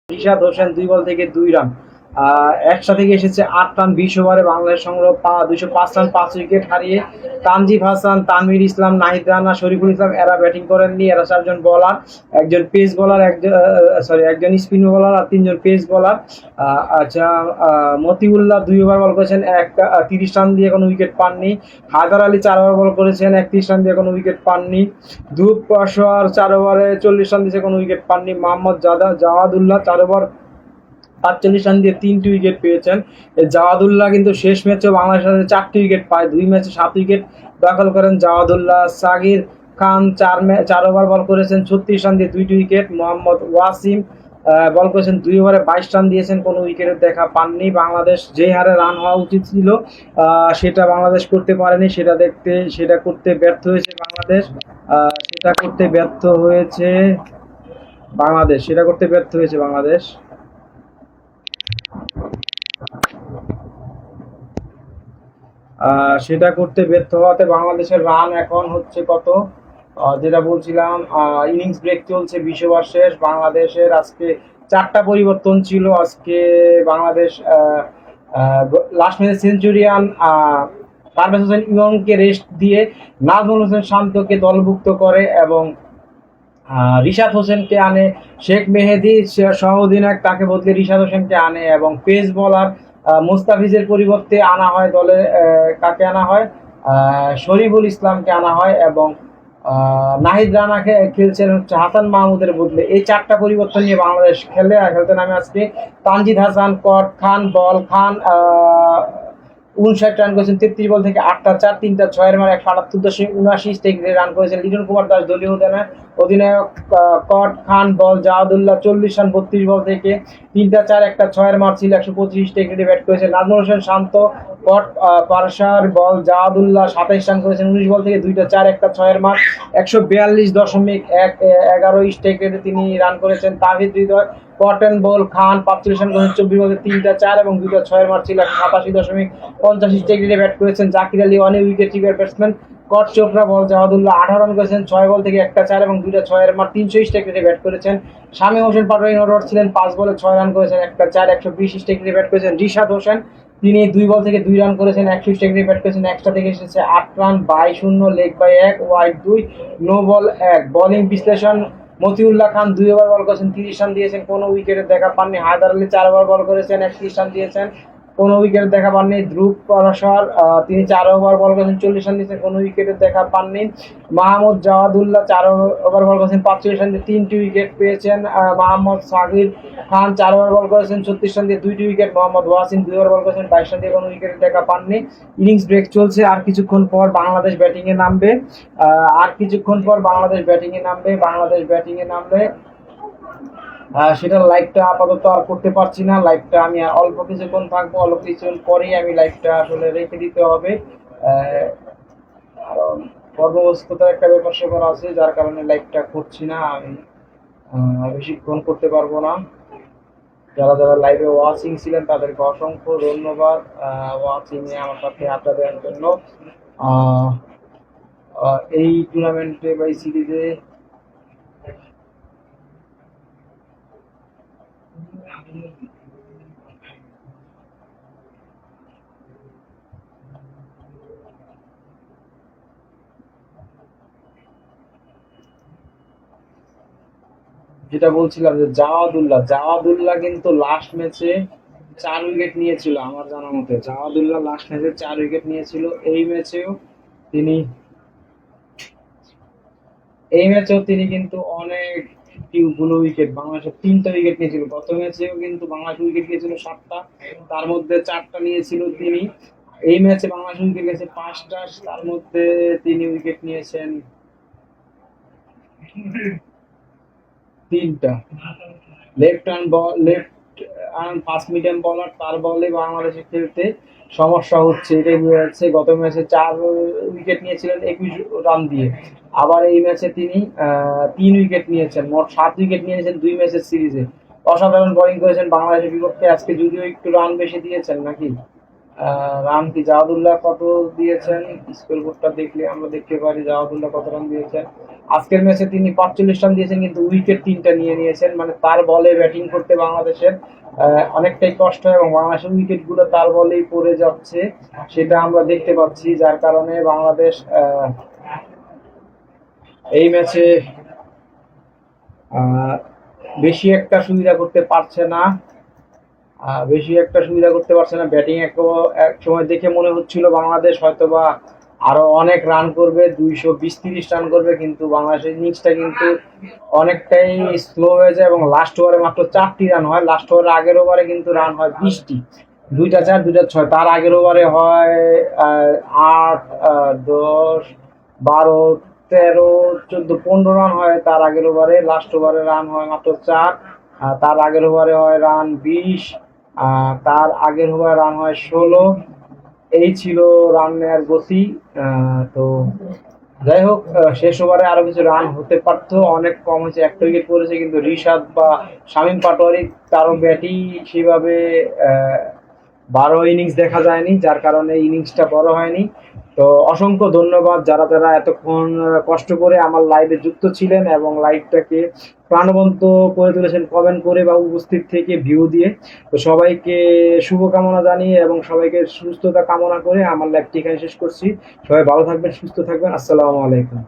রিশাদ হোসেন 2 বল থেকে 2 রান। একসাথে এসেছে 8 রান 20 ওভারে। বাংলাদেশ সংগ্রহ 205 রান 5 উইকেট হারিয়ে। তানজিব হাসান, তানভীর ইসলাম, নাহিদ রানা, শরীফুল ইসলাম এরা ব্যাটিং করেননি। এরা 4 জন বোলার, একজন পেস বোলার, একজন স্পিন বোলার আর 3 জন পেস বোলার। আচ্ছা, মতিউল্লাহ 2 ওভার বল করেছেন, 30 রান দিয়ে কোনো উইকেট পাননি। হায়দার আলী 4 ওভার বল করেছেন, 31 রান দিয়ে কোনো উইকেট পাননি। ধ্রুব পাশোয়ার 4 ওভারে 40 রান দিয়ে কোনো উইকেট পাননি। মোহাম্মদ জাওয়াদুল্লাহ 4 ওভার ৪৫ রান দিয়ে 3টি উইকেট পেয়েছেন। জাওয়াদুল্লাহ কিন্তু শেষ ম্যাচেও বাংলাদেশের সাথে 4টি উইকেট পায়, 2 ম্যাচে 7 উইকেট দখল করেন জাওয়াদুল্লাহ। সাগির খান 4 ওভার বল করেছেন, 36 রান দিয়ে 2টি উইকেট। মোহাম্মদ ওয়াসিম বল করেছেন, 2 ওভারে 22 রান দিয়েছেন, কোনো উইকেটের দেখা পাননি। বাংলাদেশ যে হারে রান হওয়া উচিত ছিল সেটা বাংলাদেশ করতে পারেনি, সেটা করতে ব্যর্থ হয়েছে বাংলাদেশ। সেটা করতে ব্যর্থ হয়েছে বাংলাদেশ। সেটা করতে ব্যর্থ হওয়াতে বাংলাদেশের রান এখন হচ্ছে কত, যেটা বলছিলাম, ইনিংস ব্রেক চলছে, 20 ওভার শেষ। বাংলাদেশের আজকে 4টা পরিবর্তন ছিল। আজকে বাংলাদেশ লাস্ট ম্যাচে সেঞ্চুরিয়ান পারভেজ হোসেন ইয়ংকে রেস্ট দিয়ে নাজমুল হোসেন শান্তকে দলভুক্ত করে এবং রিশাদ হোসেনকে আনে। শেখ মেহেদী সহ অধিনায়ক তাকে বদলে রিশাদ হোসেনকে আনে এবং পেস বোলার মুস্তাফিজের পরিবর্তে আনা হয় দলে। কাকে আনা হয়? শরীফুল ইসলামকে আনা হয় এবং নাহিদ রানাকে খেলছেন হচ্ছে হাসান মাহমুদের বদলে। এই 4টা পরিবর্তন নিয়ে বাংলাদেশ খেলতে নামে আজকে। তানজিদ হাসান, কট খান, বল খান 59 রান করেছেন 33 বল থেকে, 8টা 4, 3টা 6 মার 178.79 স্ট্রাইক রেটে রান করেছেন লিটন কুমার দাস দলীয় অধিনায়ক। কট খান, বল জাওয়াদুল্লাহ 40 রান 32 বল থেকে, 3টা 4, 1টা 6 মার ছিল, 125 স্ট্রাইক রেটে ব্যাট করেছেন। নাজমুল হোসেন শান্ত, কট পারসার, বল জাওয়াদুল্লাহ 27 রান করেছেন 19 বল থেকে, 2টা 4, 1টা 6 মার 142.11 স্ট্রাইক রেটে তিনি রান করেছেন। তাহিদ হৃদয়, কটন, বল খান 45 রান করেছেন 24 বলে, 3টা 4 এবং 2টা 6 মার ছিল, 187.50 স্ট্রাইক রেটে ব্যাট করেছেন। জাকির আলী অনেক উইকেট কিপার ব্যাটসম্যান। কট চোপড়া, বল জাওয়াদুল্লাহ 18 রান করেছেন 6 বল থেকে, 1টা 4 এবং 2টা 6 মার 300 স্ট্রাইক রেটে ব্যাট করেছেন। শামীম হোসেন পাটোয়ারি নটওয়ার্ড ছিলেন, 5 বলে 6 রান করেছেন, 1টা 4, 120 স্ট্রাইক রেটে ব্যাট করেছেন। রিশাদ হোসেন তিনি 2 বল থেকে 2 রান করেছেন, 100 স্ট্রাইক রেটে ব্যাট করেছেন। একটা থেকে এসেছে 8 run, bye 0, leg bye 1, wide 2, no ball 1। Bowling বিশ্লেষণ: মতিউল্লাহ খান 2 ওভার বল করেছেন, 30 রান দিয়েছেন, কোনো উইকেটের দেখা পাননি। হায়দার আলী 4 ওভার বল করেছেন, 31 রান দিয়েছেন, কোনো উইকেটের দেখা পাননি। ধ্রুব পাশোয়ার তিনি 4 ওভার বল করেছেন, 40 রান দিয়েছেন, কোনো উইকেটের দেখা পাননি। মাহমুদ জাওয়াদুল্লাহ 4 ওভার বল করেছেন, 45 রান দিয়ে 3টি উইকেট পেয়েছেন। মোহাম্মদ সাগির খান 4 ওভার বল করেছেন, 36 রান দিয়ে 2টি উইকেট। মোহাম্মদ ওয়াসিম 2 ওভার বল করেছেন, 22 রান দিয়ে কোনো উইকেটের দেখা পাননি। ইনিংস ব্রেক চলছে, আর কিছুক্ষণ পর বাংলাদেশ ব্যাটিংয়ে নামবে। সেটা লাইভটা আপাতত আর করতে পারছি না। লাইভটা আমি অল্প কিছুক্ষণ থাকবো, অল্প কিছুক্ষণ পরেই আমি লাইভটা আসলে রেখে দিতে হবে, কারণ কর্মব্যস্ততার একটা ব্যাপার স্যাপার আছে, যার কারণে লাইভটা করছি না। আমি বেশিক্ষণ করতে পারবো না। যারা যারা লাইভে ওয়াচিং ছিলেন তাদেরকে অসংখ্য ধন্যবাদ ওয়াচিংয়ে আমার সাথে আড্ডা দেওয়ার জন্য। এই টুর্নামেন্টে বা এই সিরিজে যেটা বলছিলাম যে জাওয়াদুল্লাহ কিন্তু লাস্ট ম্যাচে 4 উইকেট নিয়েছিল আমার জানা মতে। জাওয়াদুল্লাহ লাস্ট ম্যাচে 4 উইকেট নিয়েছিল। তিনি এই ম্যাচেও তিনি কিন্তু অনেকগুলো উইকেট, বাংলাদেশের 3টা উইকেট নিয়েছিল। গত ম্যাচেও কিন্তু বাংলাদেশ উইকেট নিয়েছিল 7টা, তার মধ্যে 4টা নিয়েছিল তিনি। এই ম্যাচে বাংলাদেশ উইকেট গেছে 5টা, তার মধ্যে তিনি উইকেট নিয়েছেন 3টা। Left arm fast medium bowler, তার বলে বাংলাদেশে খেলতে সমস্যা হচ্ছে, এটাই বোঝা যাচ্ছে। গত ম্যাচে 4 উইকেট নিয়েছিলেন 21 রান দিয়ে। আবার এই ম্যাচে তিনি 3 উইকেট নিয়েছেন, মোট 7 উইকেট নিয়েছেন 2 ম্যাচের সিরিজে। অসাধারণ বোলিং করেছেন বাংলাদেশের বিপক্ষে আজকে, যদিও একটু রান বেশি দিয়েছেন নাকি। রান কি জাওয়াদুল্লাহ কত দিয়েছেন, স্কোর বোর্ডটা দেখলে আমরা দেখতে পারি জাওয়াদুল্লাহ কত রান দিয়েছেন। আজকের ম্যাচে তিনি 45 রান দিয়েছেন, কিন্তু উইকেট 3টা নিয়ে নিয়েছেন। মানে তার বলে ব্যাটিং করতে বাংলাদেশের অনেকটাই কষ্ট হয়, এবং বাংলাদেশের উইকেট গুলো তার বলেই পড়ে যাচ্ছে, সেটা আমরা দেখতে পাচ্ছি। যার কারণে বাংলাদেশ এই ম্যাচে বেশি একটা সুবিধা করতে পারছে না। ব্যাটিং এক সময় দেখে মনে হচ্ছিল বাংলাদেশ হয়তোবা আরো অনেক রান করবে, 220-30 রান করবে, কিন্তু বাংলাদেশের ইনিংসটা কিন্তু অনেকটাই স্লো হয়ে যায়, এবং লাস্ট ওভারে মাত্র 4টি রান হয়। লাস্ট ওভারে আগের ওভারে কিন্তু রান হয় 20টি, 2টা 4 2টা 6। তার আগের ওভারে হয় 8, 10, 12, 13, 14, 15 রান হয় তার আগের ওভারে। লাস্ট ওভারে রান হয় মাত্র 4। তার আগের ওভারে হয় রান 20, তার আগের ওভারে রান হয় 16। এই ছিল রান নেয়ার গতি। তো যাই হোক, শেষ ওভারে আরো কিছু রান হতে পারতো, অনেক কম হয়েছে, একটা উইকেট পড়েছে। কিন্তু রিশাদ বা শামীম পাটোয়ারি কারো ব্যাটই সেভাবে 12 ইনিংস দেখা যায়নি, যার কারণে ইনিংসটা বড় হয়নি। তো অসংখ্য ধন্যবাদ যারা যারা এতক্ষণ কষ্ট করে আমার লাইভে যুক্ত ছিলেন এবং লাইভটাকে প্রাণবন্ত করে তুলেছেন কমেন্ট করে বা উপস্থিত থেকে ভিউ দিয়ে। তো সবাইকে শুভকামনা জানিয়ে এবং সবাইকে সুস্থতা কামনা করে আমার লাইভটি এখানে শেষ করছি। সবাই ভালো থাকবেন, সুস্থ থাকবেন। আসসালামু আলাইকুম।